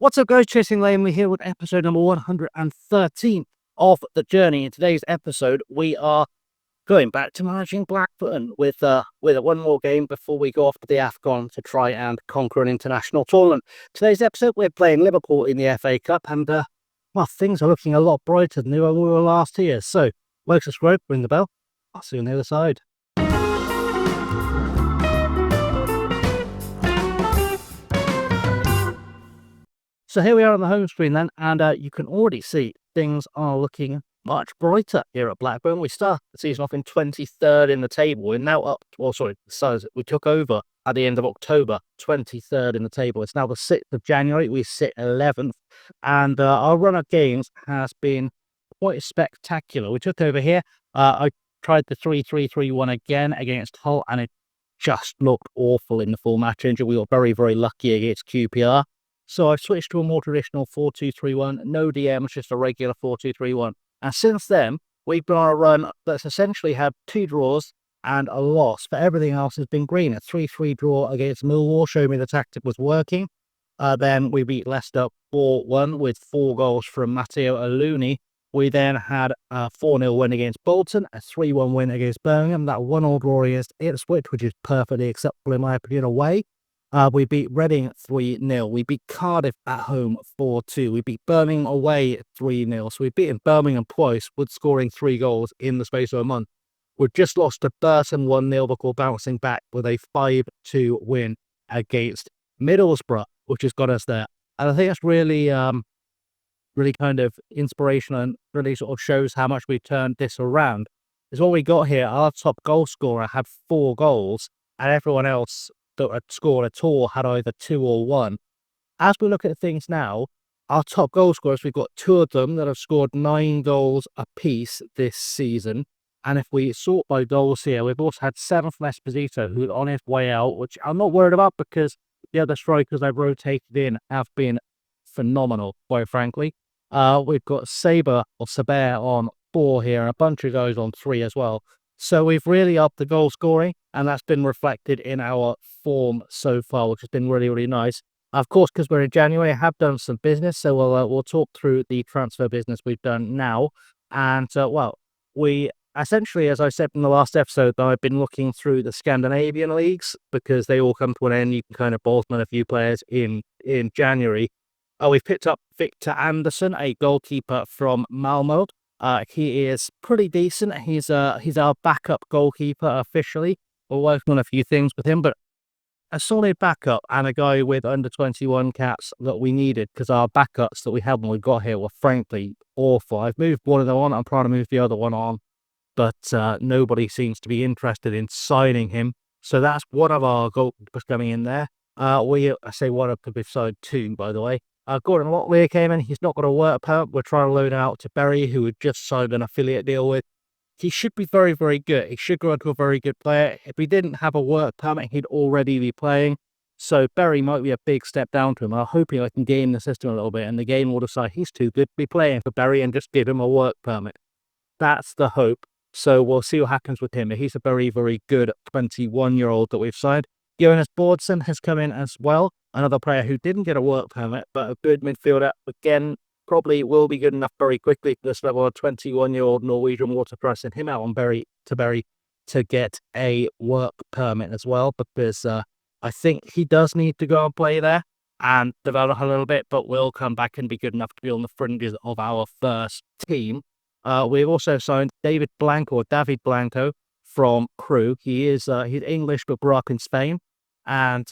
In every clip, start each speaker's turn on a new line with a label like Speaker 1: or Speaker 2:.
Speaker 1: What's up, guys? Chasing Lamely here with episode number 113 of The Journey. In today's episode, we are going back to managing Blackburn with one more game before we go off to the AFCON to try and conquer an international tournament. Today's episode, we're playing Liverpool in the FA Cup, and well, things are looking a lot brighter than they were last year. So, like, subscribe, ring the bell. I'll see you on the other side. So here we are on the home screen then, and you can already see things are looking much brighter here at Blackburn. We start the season off in 23rd in the table. We're now up, we took over at the end of October, 23rd in the table. It's now the 6th of January. We sit 11th, and our run of games has been quite spectacular. We took over here. I tried the 3-3-3-1 again against Hull, and it just looked awful in the full match injury. We got very, very lucky against QPR. So I've switched to a more traditional 4-2-3-1, no DMs, just a regular 4-2-3-1. And since then, we've been on a run that's essentially had 2 draws and a loss, but everything else has been green. A 3-3 draw against Millwall showed me the tactic was working. Then we beat Leicester 4-1 with 4 goals from Matteo Aluni. We then had a 4-0 win against Bolton, a 3-1 win against Birmingham, that 1-1 draw against Ipswich, which is perfectly acceptable in my opinion, away. We beat Reading 3-0. We beat Cardiff at home 4-2. We beat Birmingham away 3-0. So we've beaten Birmingham twice with scoring 3 goals in the space of a month. We've just lost to Burton 1-0 before bouncing back with a 5-2 win against Middlesbrough, which has got us there. And I think that's really kind of inspirational and really sort of shows how much we turned this around. Is what we got here. Our top goal scorer had 4 goals, and everyone else that had scored at all had either 2 or 1. As we look at things now, our top goal scorers, we've got 2 of them that have scored 9 goals apiece this season. And if we sort by goals here, we've also had 7 from Esposito, who's on his way out, which I'm not worried about because the other strikers I've rotated in have been phenomenal, quite frankly. We've got Saber on 4 here, and a bunch of guys on 3 as well. So we've really upped the goal scoring, and that's been reflected in our form so far, which has been really, really nice. Of course, because we're in January, I have done some business, so we'll talk through the transfer business we've done now. And, we essentially, as I said in the last episode, I've been looking through the Scandinavian leagues because they all come to an end. You can kind of Boltzmann a few players in January. We've picked up Victor Anderson, a goalkeeper from Malmö. He is pretty decent. He's our backup goalkeeper officially. We're working on a few things with him, but a solid backup and a guy with under 21 caps that we needed because our backups that we had when we got here were frankly awful. I've moved one of them on. I'm trying to move the other one on, but nobody seems to be interested in signing him. So that's one of our goalkeepers coming in there. I say one of, because we've signed 2, by the way. Gordon Locklear came in. He's not got a work permit. We're trying to loan him out to Berry, who had just signed an affiliate deal with. He should be very, very good. He should grow into a very good player. If he didn't have a work permit, he'd already be playing. So Berry might be a big step down to him. I'm hoping I can game the system a little bit, and the game will decide he's too good to be playing for Berry and just give him a work permit. That's the hope. So we'll see what happens with him. He's a very, very good 21-year-old that we've signed. Jonas Bårdsen has come in as well. Another player who didn't get a work permit, but a good midfielder. Again, probably will be good enough very quickly for this level. A 21-year-old Norwegian water pressing him out on Berry to get a work permit as well, because I think he does need to go and play there and develop a little bit, but will come back and be good enough to be on the fringes of our first team. We've also signed David Blanco from Crewe. He's English but grew up in Spain, and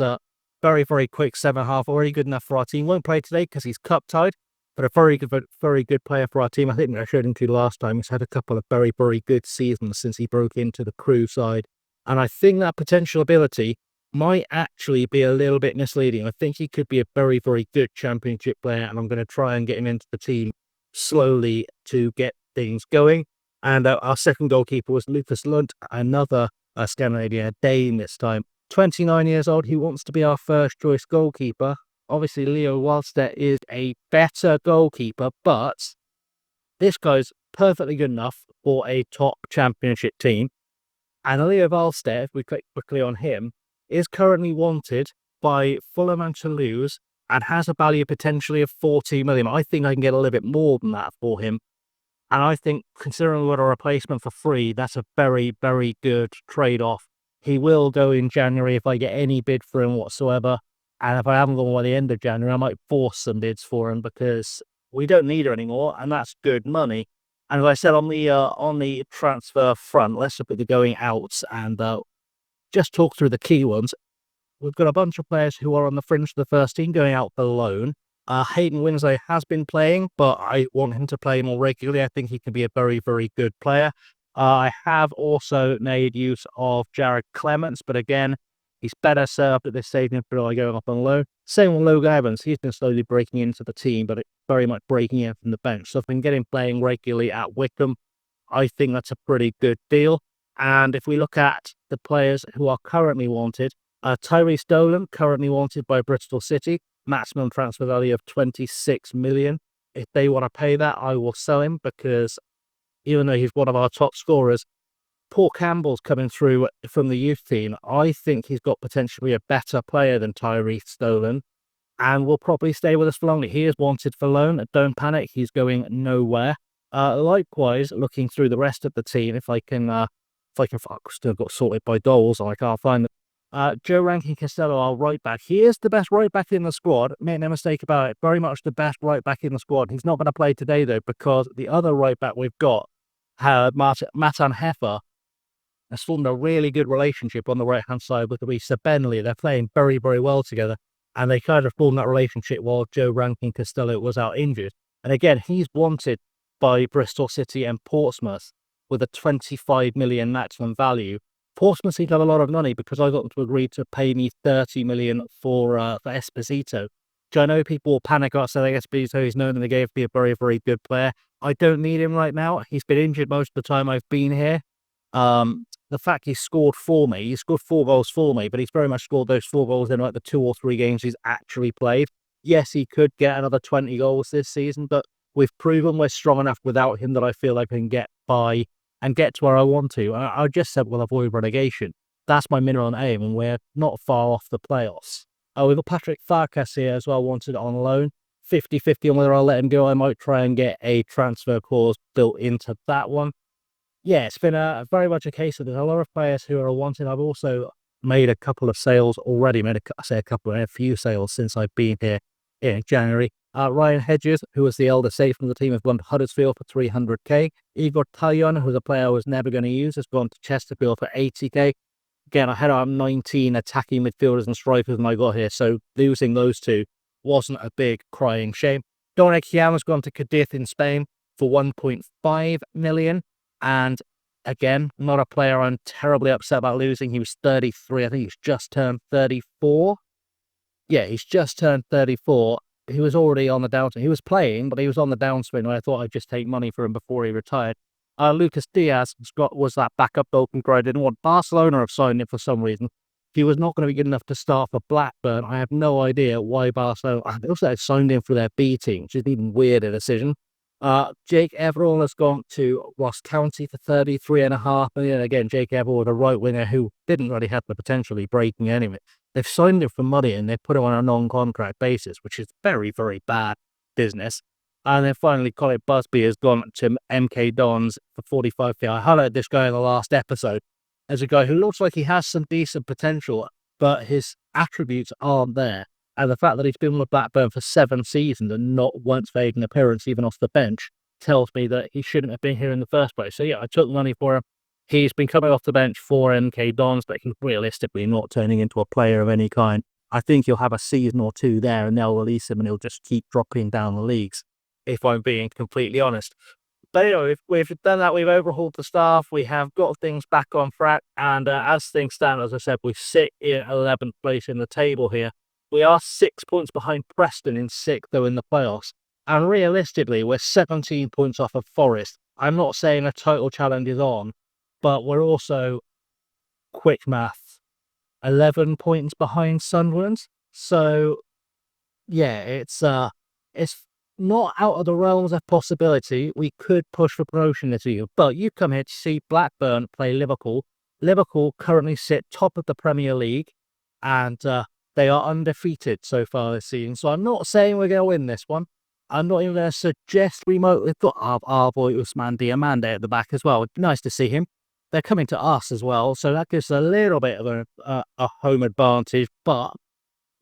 Speaker 1: very, very quick 7.5, already good enough for our team. Won't play today because he's cup tied, but a very good player for our team. I think I showed him to you last time. He's had a couple of very, very good seasons since he broke into the Crewe side, and I think that potential ability might actually be a little bit misleading. I think he could be a very, very good championship player, and I'm going to try and get him into the team slowly to get things going. And our second goalkeeper was Lucas Lund, another Scandinavian, Dane this time. 29 years old. He wants to be our first choice goalkeeper. Obviously, Leo Wallstedt is a better goalkeeper, but this guy's perfectly good enough for a top championship team. And Leo Wallstedt, if we click quickly on him, is currently wanted by Fulham and Toulouse and has a value potentially of 40 million. I think I can get a little bit more than that for him. And I think, considering we got a replacement for free, that's a very, very good trade-off. He will go in January if I get any bid for him whatsoever. And if I haven't got one by the end of January, I might force some bids for him because we don't need her anymore, and that's good money. And as I said, on the transfer front, let's look at the going outs and just talk through the key ones. We've got a bunch of players who are on the fringe of the first team going out for loan. Hayden Winslow has been playing, but I want him to play more regularly. I think he can be a very, very good player. I have also made use of Jared Clements, but again, he's better served at this stage by going up on loan. Same with Logan Evans. He's been slowly breaking into the team, but very much breaking in from the bench. So if I can get him playing regularly at Wickham, I think that's a pretty good deal. And if we look at the players who are currently wanted, Tyrese Dolan, currently wanted by Bristol City, maximum transfer value of 26 million. If they want to pay that, I will sell him because even though he's one of our top scorers, Paul Campbell's coming through from the youth team. I think he's got potentially a better player than Tyrese Dolan and will probably stay with us for longer. He is wanted for loan. Don't panic, he's going nowhere. Likewise, looking through the rest of the team, if I can, I've still got sorted by Doles, and I can't find them. Joe Rankin Costello, our right back. He is the best right back in the squad. Make no mistake about it. Very much the best right back in the squad. He's not going to play today though, because the other right back we've got, Matan Heffer, has formed a really good relationship on the right hand side with Lisa Benley. They're playing very, very well together, and they kind of formed that relationship while Joe Rankin Costello was out injured. And again, he's wanted by Bristol City and Portsmouth with a 25 million maximum value. Portsmouth seem to have a lot of money because I got them to agree to pay me 30 million for Esposito. Which I know people will panic about selling Esposito. He's known in the game to be a very, very good player. I don't need him right now. He's been injured most of the time I've been here. The fact he scored for me, he scored 4 goals for me, but he's very much scored those 4 goals in like the 2 or 3 games he's actually played. Yes, he could get another 20 goals this season, but we've proven we're strong enough without him that I feel like I can get by and get to where I want to. I just said we'll avoid relegation. That's my minimum aim, and we're not far off the playoffs. We've got Patrick Farkas here as well, wanted on loan. 50-50 on whether I'll let him go. I might try and get a transfer clause built into that one. Yeah, it's been very much a case of there's a lot of players who are wanted. I've also made a couple of sales already. A few sales since I've been here in January. Ryan Hedges, who was the elder safe from the team, has gone to Huddersfield for 300k. Igor Talyon, who's a player I was never going to use, has gone to Chesterfield for 80k. Again, I had 19 attacking midfielders and strikers when I got here, so losing those two wasn't a big crying shame. Dominic Hiam has gone to Cadiz in Spain for 1.5 million. And again, not a player I'm terribly upset about losing. He was 33. I think he's just turned 34. Yeah, he's just turned 34. He was already on the downswing. He was playing, but he was on the downswing, and I thought I'd just take money for him before he retired. Lucas Diaz was that backup goalkeeper I didn't want. Barcelona have signed him for some reason. He was not going to be good enough to start for Blackburn. I have no idea why Barcelona. They also signed him for their B team, which is an even weirder decision. Jake Everall has gone to Ross County for 33.5 million. Again, Jake Everall, the right winger who didn't really have the potentially breaking anyway. They've signed him for money and they put him on a non-contract basis, which is very, very bad business. And then finally, Colin Busby has gone to MK Dons for 45k. I highlighted this guy in the last episode as a guy who looks like he has some decent potential, but his attributes aren't there. And the fact that he's been with Blackburn for 7 seasons and not once made an appearance even off the bench tells me that he shouldn't have been here in the first place. So yeah, I took the money for him. He's been coming off the bench for MK Dons, but he's realistically not turning into a player of any kind. I think he'll have a season or 2 there and they'll release him and he'll just keep dropping down the leagues, if I'm being completely honest. But anyway, we've done that. We've overhauled the staff. We have got things back on track. And as things stand, as I said, we sit in 11th place in the table here. We are 6 points behind Preston in 6th, though, in the playoffs. And realistically, we're 17 points off of Forest. I'm not saying a title challenge is on, but we're also, quick math, 11 points behind Sunderland. So, yeah, it's not out of the realms of possibility. We could push for promotion this year. But you come here to see Blackburn play Liverpool. Liverpool currently sit top of the Premier League. And They are undefeated so far this season. So I'm not saying we're going to win this one. I'm not even going to suggest we might. We've got our boy Usman Diamande at the back as well. Nice to see him. They're coming to us as well, so that gives a little bit of a home advantage. But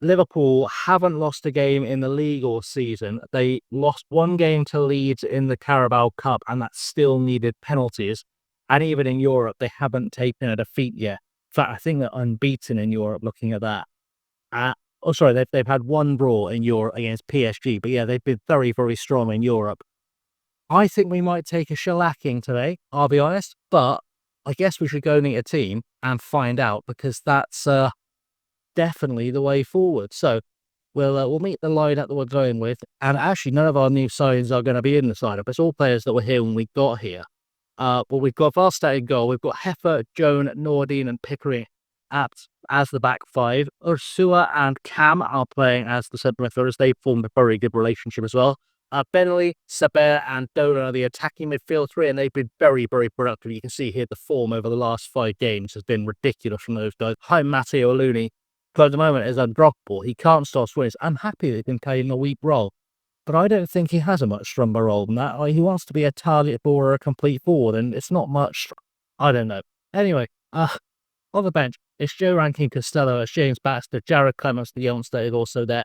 Speaker 1: Liverpool haven't lost a game in the league all season. They lost one game to Leeds in the Carabao Cup, and that still needed penalties. And even in Europe, they haven't taken a defeat yet. In fact, I think they're unbeaten in Europe looking at that. They've had one draw in Europe against PSG, but yeah, they've been very, very strong in Europe. I think we might take a shellacking today, I'll be honest, but I guess we should go meet a team and find out, because that's definitely the way forward. So we'll meet the lineup that we're going with, and actually none of our new signings are going to be in the lineup. It's all players that were here when we got here. But we've got Varstat in goal. We've got Heffer, Joan, Nordine, and Pickering as the back five. Ursua and Cam are playing as the centre midfielders. They formed a very good relationship as well. Benley, Saber, and Dona are the attacking midfield three, and they've been very, very productive. You can see here the form over the last 5 games has been ridiculous from those guys. Hi, Matteo Aluni, but at the moment is undroppable. He can't start swings. I'm happy that he can play in a weak role, but I don't think he has a much stronger role than that. He wants to be a target ball or a complete forward, and it's not much. I don't know. Anyway, on the bench, it's Joe Rankin Costello, it's James Baxter, Jared Clements, the youngster, is also there.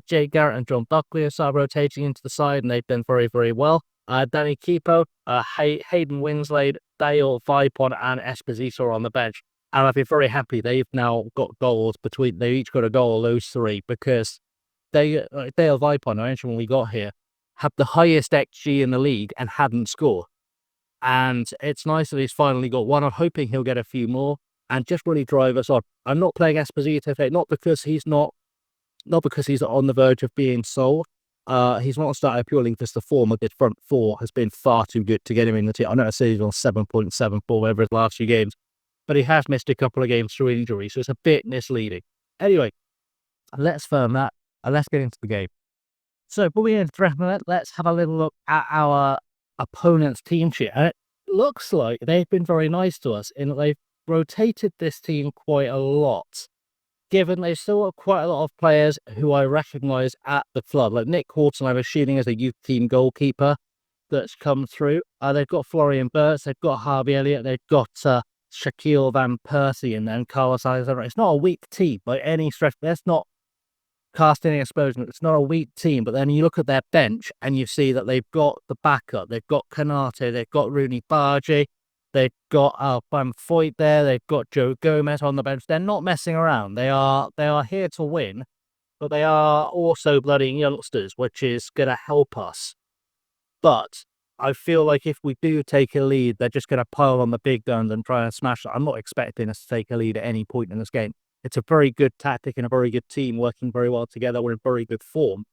Speaker 1: Jay Garrett and John Buckley are started rotating into the side, and they've done very, very well. Danny Keepo, Hayden Winslade, Dale Vipon, and Esposito are on the bench. And I've been very happy they've now got goals they each got a goal, those three, because Dale Vipon, I mentioned when we got here, had the highest XG in the league and hadn't scored. And it's nice that he's finally got one. I'm hoping he'll get a few more and just really drive us on. I'm not playing Esposito today, not because he's on the verge of being sold. He's not started purely because the form of the front four has been far too good to get him in the team. I know I say he's on 7.74 over his last few games, but he has missed a couple of games through injury, so it's a bit misleading. Anyway, let's firm that and let's get into the game. So, before we get into that, let's have a little look at our opponent's team sheet. And it looks like they've been very nice to us in that they've rotated this team quite a lot, given they've still got quite a lot of players who I recognise at the club. Like Nick Horton, I'm assuming, is a youth team goalkeeper that's come through. They've got Florian Burts, they've got Harvey Elliott, they've got Shaquille Van Persie, and then Carlos Alexander. It's not a weak team by any stretch. Let's not cast any aspersion. It's not a weak team, but then you look at their bench and you see that they've got the backup. They've got Canate, they've got Rooney Bargy, they've got Van Foyt there, they've got Joe Gomez on the bench. They're not messing around. They are here to win, but they are also bloody youngsters, which is going to help us. But I feel like if we do take a lead, they're just going to pile on the big guns and try and smash it. I'm not expecting us to take a lead at any point in this game. It's a very good tactic and a very good team working very well together. We're in very good form.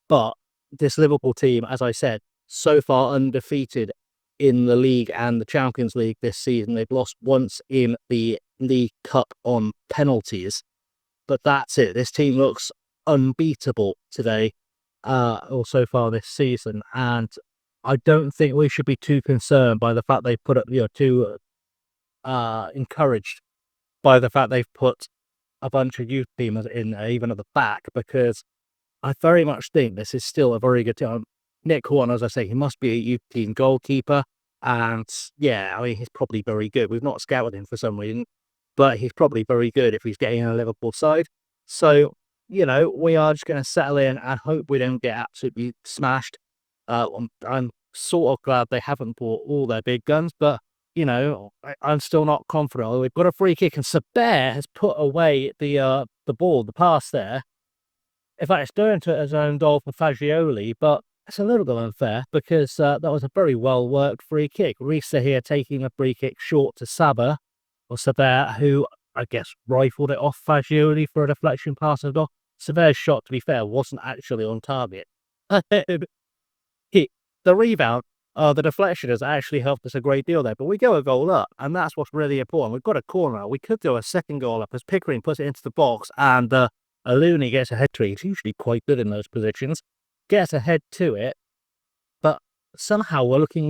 Speaker 1: But this Liverpool team, as I said, so far undefeated in the league and the Champions League this season. They've lost once in the League Cup on penalties. But that's it. This team looks unbeatable today, or so far this season. And I don't think we should be too concerned by the fact they put up, too encouraged by the fact they've put a bunch of youth teamers in there, even at the back, because I very much think this is still a very good team. Nick Horton, as I say, he must be a youth team goalkeeper, and yeah, I mean, he's probably very good. We've not scouted him for some reason, but he's probably very good if he's getting in a Liverpool side. So, we are just going to settle in and hope we don't get absolutely smashed. I'm sort of glad they haven't bought all their big guns, but I'm still not confident. We've got a free kick, and Saber has put away the pass there. In fact, it's going to his own goal for Fagioli, but it's a little bit unfair because that was a very well-worked free kick. Risa here taking a free kick short to Saber, who, I guess, rifled it off Fagioli for a deflection pass as well. Saber's shot, to be fair, wasn't actually on target. The rebound, the deflection has actually helped us a great deal there, but we go a goal up, and that's what's really important. We've got a corner. We could do a second goal up as Pickering puts it into the box, and Aluni gets a head to it. He's usually quite good in those positions. Gets a head to it, but somehow we're looking...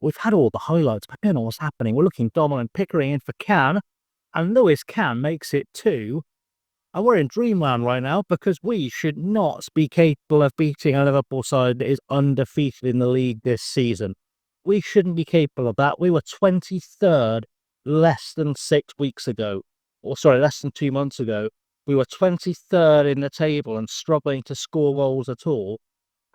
Speaker 1: We've had all the highlights, but I don't know what's happening. We're looking dominant. Pickering in for Can, and Lewis Can makes it 2. And we're in dreamland right now because we should not be capable of beating a Liverpool side that is undefeated in the league this season. We shouldn't be capable of that. We were 23rd less than 6 weeks ago. Or sorry, less than 2 months ago. We were 23rd in the table and struggling to score goals at all.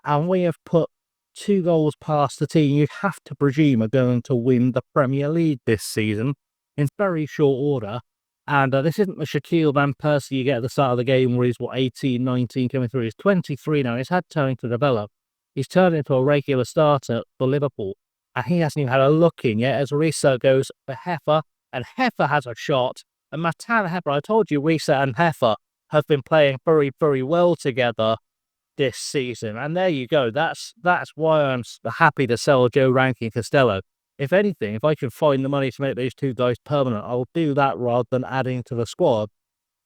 Speaker 1: And we have put 2 goals past the team you'd have to presume are going to win the Premier League this season in very short order. And this isn't the Shaquille Van Persie you get at the start of the game where he's, 18, 19 coming through. He's 23 now. He's had time to develop. He's turned into a regular starter for Liverpool. And he hasn't even had a look in yet as Risa goes for Heffer. And Heffer has a shot. And Matan Heffer, I told you Risa and Heffer have been playing very, very well together this season. And there you go. That's why I'm happy to sell Joe Rankin Costello. If anything, if I can find the money to make those 2 guys permanent, I'll do that rather than adding to the squad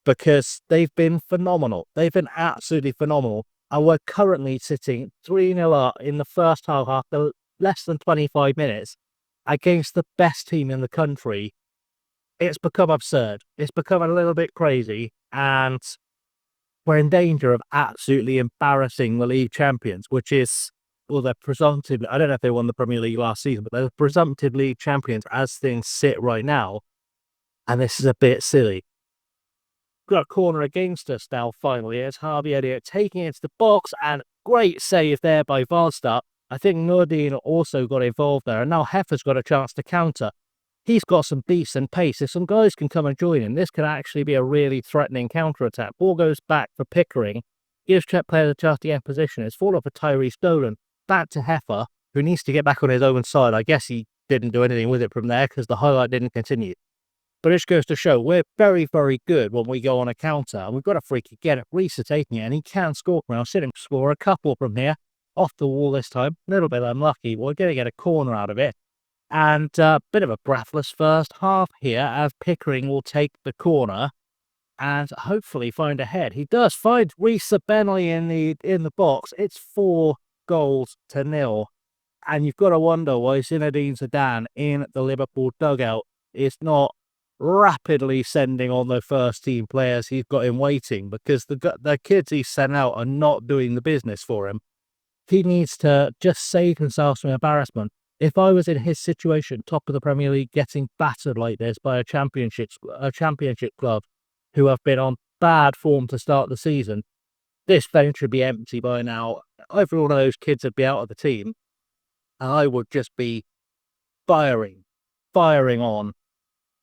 Speaker 1: because they've been phenomenal. They've been absolutely phenomenal. And we're currently sitting 3-0 up in the first half after less than 25 minutes against the best team in the country. It's become absurd. It's become a little bit crazy. And we're in danger of absolutely embarrassing the league champions, which is, well, they're presumptive. I don't know if they won the Premier League last season, but they're presumptive league champions as things sit right now. And this is a bit silly. Got a corner against us now, finally. It's Harvey Elliott taking it into the box, and great save there by Valstad. I think Nordin also got involved there, and now Heffer's got a chance to counter. He's got some decent pace. If some guys can come and join him, this could actually be a really threatening counter-attack. Ball goes back for Pickering. Gives Czech players a chance to get in position. It's fallen for Tyrese Dolan. Back to Heffer, who needs to get back on his own side. I guess he didn't do anything with it from there because the highlight didn't continue. But it goes to show we're very, very good when we go on a counter. And we've got a free kick. Get it. Reese taking it, and he can score from here. I'll see him score a couple from here. Off the wall this time. A little bit unlucky. We're going to get a corner out of it. And a bit of a breathless first half here as Pickering will take the corner and hopefully find a head. He does find Reece Bentley in the box. It's 4-0. And you've got to wonder why Zinedine Zidane in the Liverpool dugout is not rapidly sending on the first team players he's got in waiting, because the kids he's sent out are not doing the business for him. He needs to just save himself from embarrassment. If I was in his situation, top of the Premier League, getting battered like this by a championship club who have been on bad form to start the season, this bench should be empty by now. Every one of those kids would be out of the team. And I would just be firing on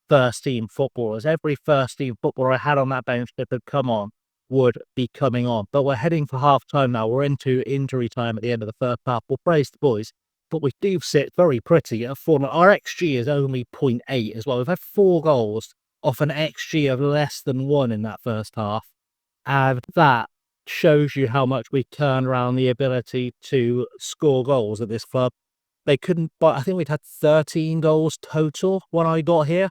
Speaker 1: first team footballers. Every first team footballer I had on that bench that had come on would be coming on. But we're heading for half time now. We're into injury time at the end of the first half. We'll praise the boys. But we do sit very pretty at 4. Our XG is only 0.8 as well. We've had 4 goals off an XG of less than 1 in that first half. And that shows you how much we've turned around the ability to score goals at this club. They couldn't, but I think we'd had 13 goals total when I got here.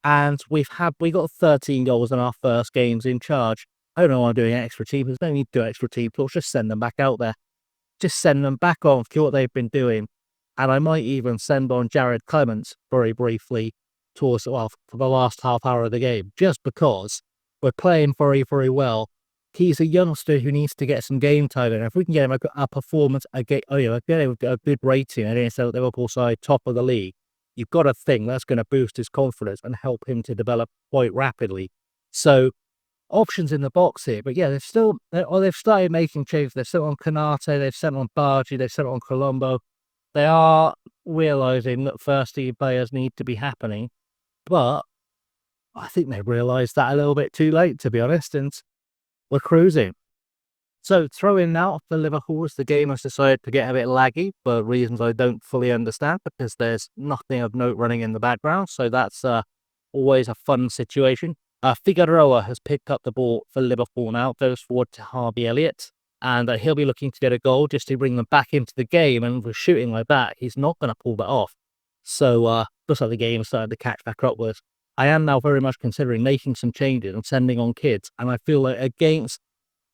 Speaker 1: And we got 13 goals in our first games in charge. I don't know why I'm doing extra teams. There's no need to do extra team talks. Just send them back out there. Just send them back on for what they've been doing. And I might even send on Jared Clements very briefly for the last half hour of the game, just because we're playing very, very well. He's a youngster who needs to get some game time in. If we can get him a performance, get him a good rating against the Liverpool side, top of the league, you've got to think that's going to boost his confidence and help him to develop quite rapidly. So, options in the box here, but yeah, they've started making changes. They've sent on Kanate, they've sent on Bargi, they've sent on Colombo. They are realising that first team players need to be happening, but I think they've realised that a little bit too late, to be honest, and we're cruising. So throw in now for Liverpool as the game has decided to get a bit laggy for reasons I don't fully understand, because there's nothing of note running in the background, so that's always a fun situation. Figueroa has picked up the ball for Liverpool now, goes forward to Harvey Elliott, and he'll be looking to get a goal just to bring them back into the game, and with shooting like that, he's not going to pull that off. So, looks like the game started to catch back up with. I am now very much considering making some changes and sending on kids, and I feel like against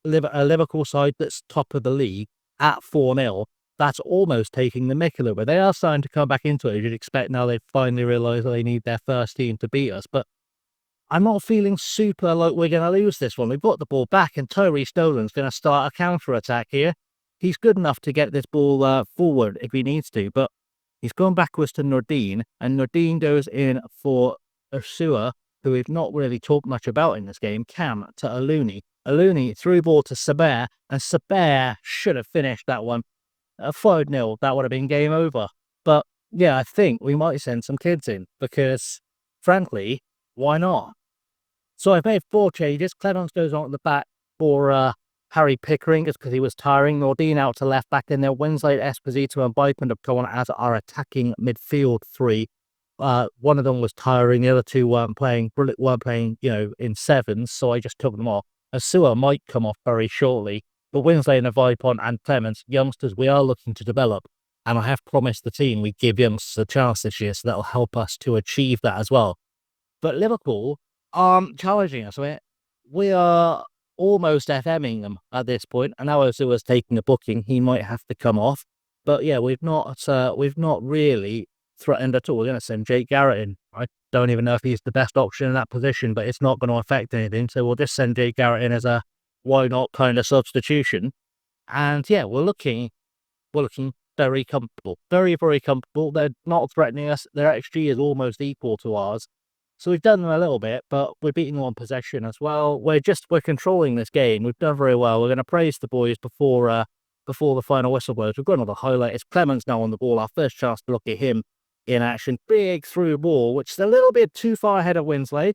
Speaker 1: a Liverpool side that's top of the league at 4-0, that's almost taking the mick a little bit. They are starting to come back into it. You'd expect now they've finally realised that they need their first team to beat us, but I'm not feeling super like we're going to lose this one. We've got the ball back, and Tyree Stolen's going to start a counter-attack here. He's good enough to get this ball forward if he needs to, but he's gone backwards to Nordine, and Nordine goes in for Ursua, who we've not really talked much about in this game, Cam to Aluni. Aluni threw ball to Saber, and Saber should have finished that one. 5-0, that would have been game over. But yeah, I think we might send some kids in because, frankly, why not? So I've made 4 changes. Clemens goes on at the back for Harry Pickering because he was tiring. Nordine out to left back in there. Wednesday, Esposito and Bipin have gone as our attacking midfield 3. One of them was tiring. The other 2 weren't playing, in 7s, so I just took them off. Asua might come off very shortly. But Wednesday and Vipon and Clemens, youngsters we are looking to develop. And I have promised the team we give youngsters a chance this year, so that'll help us to achieve that as well. But Liverpool aren't challenging us. We are almost FMing them at this point. And now Osua's taking a booking, he might have to come off. But yeah, we've not really threatened at all. We're going to send Jake Garrett in. I don't even know if he's the best option in that position, but it's not going to affect anything. So we'll just send Jake Garrett in as a why not kind of substitution. And yeah, we're looking very comfortable. Very, very comfortable. They're not threatening us. Their XG is almost equal to ours. So we've done them a little bit, but we're beating them on possession as well. We're controlling this game. We've done very well. We're going to praise the boys before the final whistle blows. We've got another highlight. It's Clemens now on the ball. Our first chance to look at him in action. Big through ball, which is a little bit too far ahead of Winsley.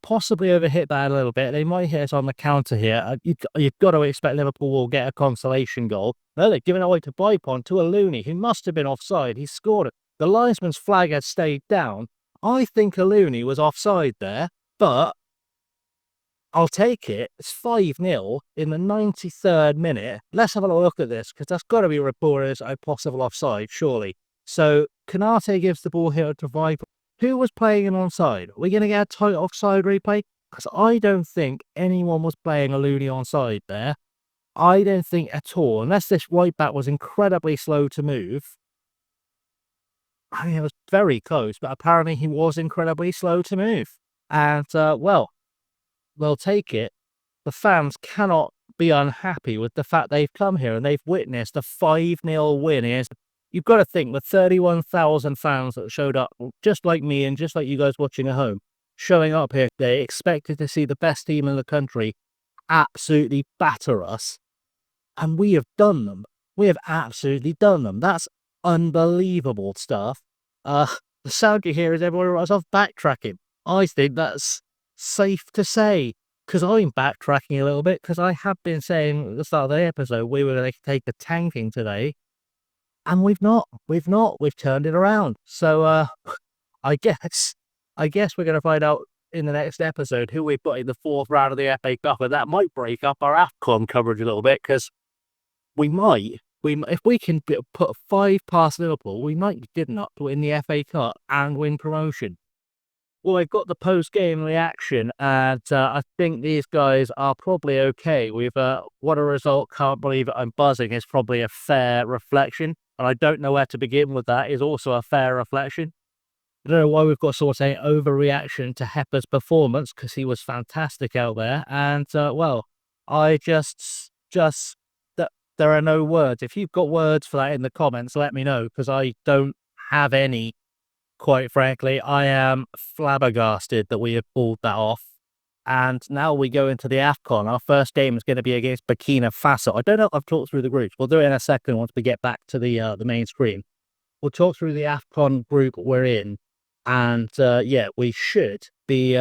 Speaker 1: Possibly overhit that a little bit. They might hit us on the counter here. You've got to expect Liverpool will get a consolation goal. No, they're giving it away to Bipon, to Aluni, who must have been offside. He scored it. The linesman's flag had stayed down. I think Aluni was offside there, but I'll take it. It's 5-0 in the 93rd minute. Let's have a look at this, because that's got to be reported as a possible offside, surely. So, Kanate gives the ball here to Viper. Who was playing an onside? Are we going to get a tight offside replay? Because I don't think anyone was playing a Looney onside there. I don't think at all, unless this right back was incredibly slow to move. I mean, it was very close, but apparently he was incredibly slow to move. And, well, they'll take it. The fans cannot be unhappy with the fact they've come here and they've witnessed a 5-0 win. You've got to think the 31,000 fans that showed up, just like me and just like you guys watching at home, showing up here, they expected to see the best team in the country absolutely batter us. And we have done them. We have absolutely done them. That's unbelievable stuff. The sound you hear is everyone writes off backtracking. I think that's safe to say, because I'm backtracking a little bit, because I have been saying at the start of the episode we were going to take the tanking today. And we've not. We've turned it around. So I guess we're going to find out in the next episode who we've got in the 4th round of the FA Cup, and that might break up our AFCON coverage a little bit, because if we can put 5 past Liverpool, we might be good enough to win the FA Cup and win promotion. Well, I've got the post-game reaction, and I think these guys are probably okay. What a result, can't believe it, I'm buzzing, is probably a fair reflection. And I don't know where to begin with that, is also a fair reflection. I don't know why we've got sort of an overreaction to Hepper's performance, because he was fantastic out there. And, well, I just, there are no words. If you've got words for that in the comments, let me know, because I don't have any, quite frankly. I am flabbergasted that we have pulled that off. And now we go into the AFCON. Our first game is going to be against Burkina Faso. I don't know if I've talked through the groups. We'll do it in a second once we get back to the main screen. We'll talk through the AFCON group we're in. And yeah, we should be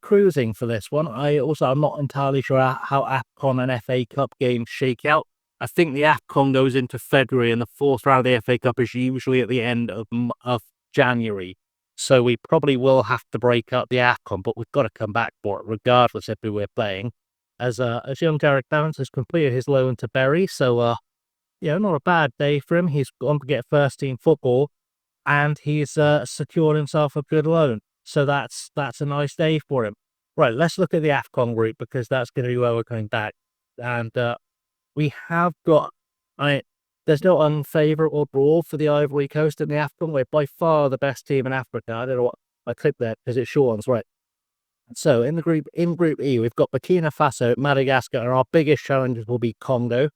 Speaker 1: cruising for this one. I'm not entirely sure how AFCON and FA Cup games shake out. I think the AFCON goes into February and the 4th round of the FA Cup is usually at the end of January. So we probably will have to break up the AFCON, but we've got to come back for it, regardless of who we're playing. As young Derek Barnes has completed his loan to Bury, so not a bad day for him. He's gone to get first team football, and he's secured himself a good loan. So that's a nice day for him. Right, let's look at the AFCON group, because that's going to be where we're coming back. And we have got, there's no unfavourable draw for the Ivory Coast in the AFCON. We're by far the best team in Africa. I don't know I clicked there because it's short ones, right? So in Group E, we've got Burkina Faso, Madagascar, and our biggest challenges will be Congo.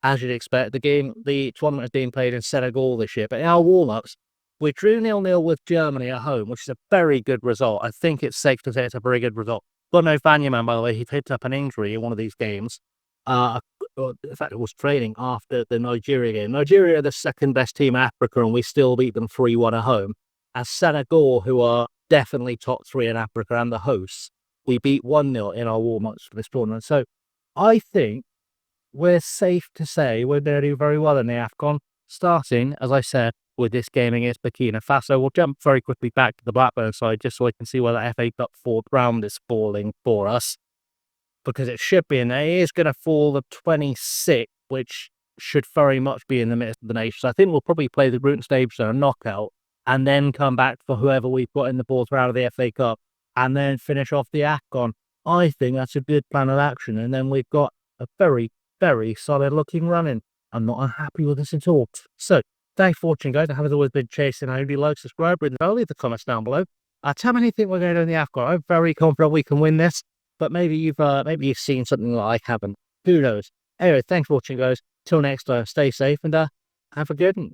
Speaker 1: As you'd expect, the tournament is being played in Senegal this year. But in our warm-ups, we drew 0-0 with Germany at home, which is a very good result. I think it's safe to say it's a very good result. Got no Vanyaman, by the way. He picked up an injury in one of these games. In fact, it was training after the Nigeria game. Nigeria are the second best team in Africa, and we still beat them 3-1 at home. As Senegal, who are definitely top 3 in Africa and the hosts, we beat 1-0 in our warm-ups for this tournament. So I think we're safe to say we're going to do very well in the AFCON, starting, as I said, with this game against Burkina Faso. We'll jump very quickly back to the Blackburn side just so we can see where the FA Cup fourth round is falling for us, because it should be in there. It is going to fall the 26th, which should very much be in the midst of the nation. So I think we'll probably play the group stage and a knockout, and then come back for whoever we've got in the fourth round of the FA Cup, and then finish off the AFCON. I think that's a good plan of action, and then we've got a very, very solid looking running. I'm not unhappy with this at all. So, thanks for watching, guys. I have always been chasing. I hope you like, subscribe, read the bell, leave the comments down below. Tell me anything we're going to do in the AFCON. I'm very confident we can win this, but maybe you've seen something that I haven't. Who knows? Anyway, thanks for watching, guys. Till next time, stay safe and have a good one.